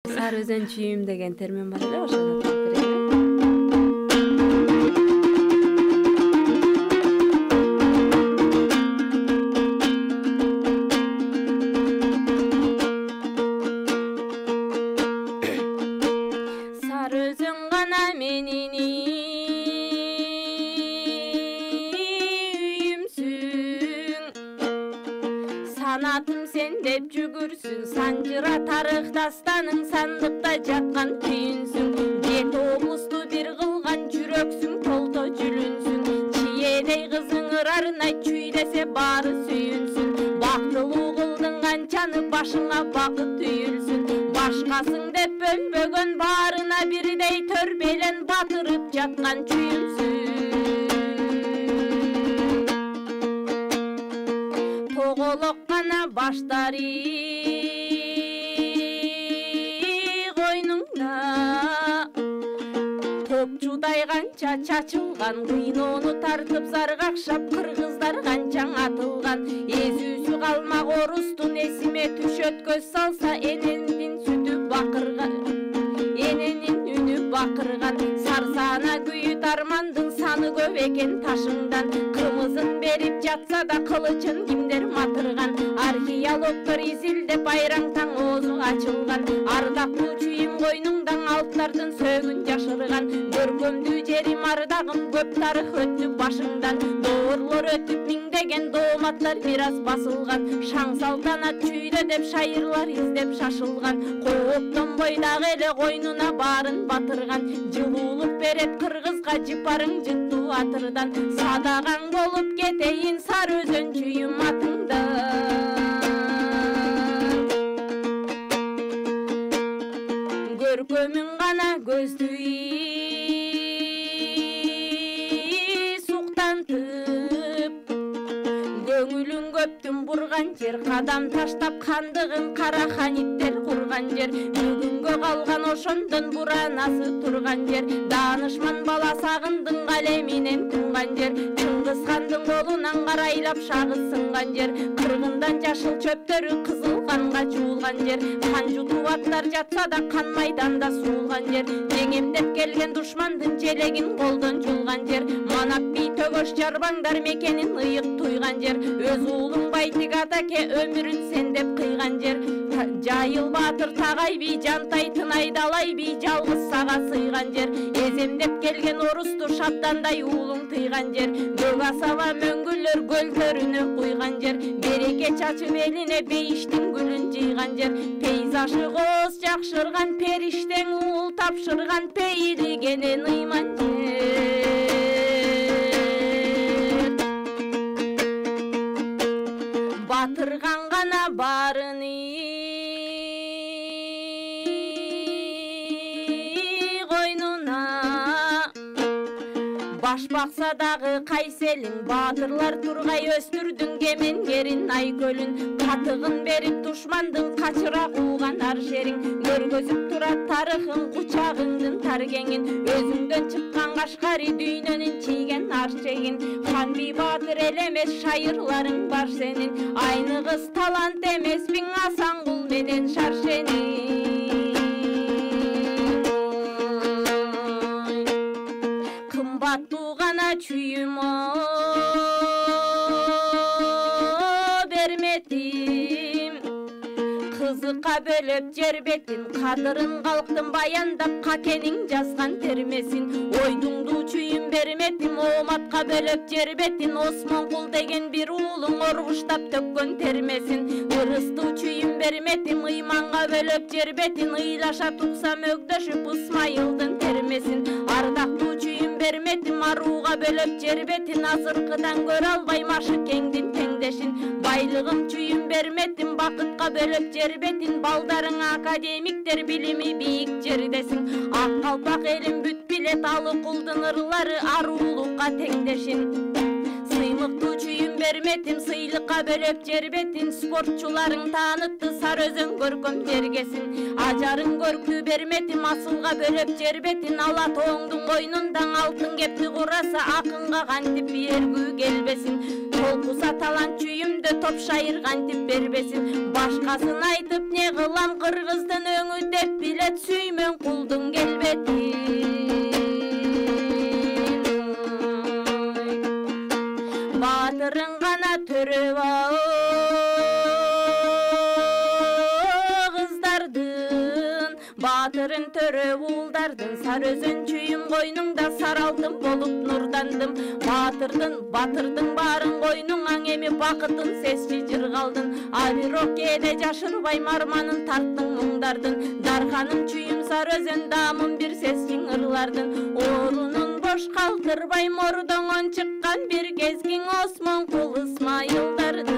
Сары өзен чүйүм деген термин бар эле, ошону айтып берейин. Сары өзен гана менин үйүмсүң, санатым сен деп жүгүрсүң, санжыра тарых дастаның сандыкта жаткан күйүнсүң, бет облусту бир кылган жүрөксүң, толто жүлүнсүң, чиедей кызың ырарына чүй десе баары сүйүнсүн, бактылуу кылдың канчаны башыңа бакыт үйүлсүн, башкасың деп бөлбөгөн баарына бирдей төрбелен батырып жаткан чүйүнсүң. Тоголок гана баштары койнуңда, топчудай канча чачылган, кыйноону тартып заргакшап кыргыздар канчаң атылган, эзүүсү калмак орустун эсиме түшөт көз салса эненин сүтү бакырган, эненин үнү бакырган, сарсаана күйү дармандын саны көп экен ташыңдан, кымызын берип жатса да кылычын кимдер матырган, археологдор изилдеп айраң таң оозу ачылган, ардактуу чүйүм койнуңдан алыптардын сөөгүн жашырган, көркөмдүү жерим ардагым көп тарых өттү башыңдан, доорлор өтүп миңдеген дооматлар мирас басылган, шаң салтанат чүйдө деп шайырлар издеп шашылган, кооптон бойдак эле койнуна баарын батырган, жылуулук берет кыргызга жыпарың жыттуу атырдан, садаган болуп кетейин сары өзөн чүйүм атыңдан. Көркөмүң гана көздү суктантып, көңүлүң көптүн бурган жер, кадам таштап кандыгын кара ханиттер курган жер, бүгүнгө калган ошондон буранасы турган жер, даанышман бала сагындың калеминен тунган жер, Чыңгыз хандын колунан карайлап шагы сынган жер, кыргындан жашыл чөптөрү кызыл канга чуулган жер, кан жутуп аттар жатса да кан майданда суулган жер, жеңемдеп келген душмандын желегин колдон жулган жер, манап би төгөш жарбаңдар мекенин ыйык туйган жер, өз уулуң Байтик атаке өмүрүн сен деп кыйган жер, Жайыл баатыр Тагай би Жантай Тынай Далай би жалгыз сага сыйган жер, эземдеп келген орусту шабдандай уулуң тыйган жер, көк асаба мөңгүлөр көлдөрүнө куйган жер, береке чачып элине бейиштин гүлүн жыйган жер, пейзажы кооз жакшырган периштең уул тапшырган пейилигенен ыйман жер. Батырган гана баарыны койнуна, баш бакса дагы кайселиң, баатырлар тургай өстүрдүң кемеңгерин Айкөлүн, катыгын берип душмандын качыра кууган ар жериң, көргөзүп турат тарыхың кучагыңдын тар кеңин, өзүңдөн чыккан Кашкари дүйнөнүн чийген ар чегин, Ханби баатыр эл эмес шайырларың бар сенин, айны кыз талант эмеспиң Асангул менен Шаршенин. Кымбаттуу гана чүйүм берметим, кызыкка бөлөп жер бетин, кадырын калктын баяндап какениң жазган термесин, ойдуңду чүйүм берметим, ооматка бөлөп жер бетин, Осмонкул деген бир уулуң оргуштап төккөн термесин, ырыстуу чүйүм берметим, ыйманга бөлөп жер бетин, ыйлаша тукса мөгдөшүп Ысмайылдын термесин, ардактуу чүйүм берметим, арууга бөлөп жер бетин, азыркыдан көрө албай Машыкеңдин теңдешин, байлыгым чүйүм берметим, бакытка бөлөп жер бетин, балдарың академиктер билими бийик жердесиң, ак калпак элим бүт билет, алы кулдун ырлары аруулукка теңдешин, сыймыктуу чүйүм берметим, сыйлыкка бөлөп жербетин, спортчуларың таанытты Сары Өзөн көркөм жергесин. Ажарың көркү берметим, асылга бөлөп жербетин, ала тооңдун койнундан алтын кепти кураса, акынга кантип бергүү келбесин. Толкуса талант чүйүмдө топ шайыр кантип бербесин. Башкасын айтып не кылам, кыргыздын өңү деп билет, сүймөн кулдун келбетин. Батырың гана төрөп кыздардын, батырын төрөп уулдардын. Сары Өзөн чүйүм койнуңда сары алтын болуп нурдандым. Батырдын баарын койнуңаң эми бакытын сесчи жыргалдын. А бирок кээде жашырбайм арманын тарттың муңдардын. Дарханым чүйүм Сары Өзөн даамын бир сесчиң ырлардын. Орунун бош калтырбайм, ордоңон чыккан бир кезгиң Осмон кул Ысмайылдардын.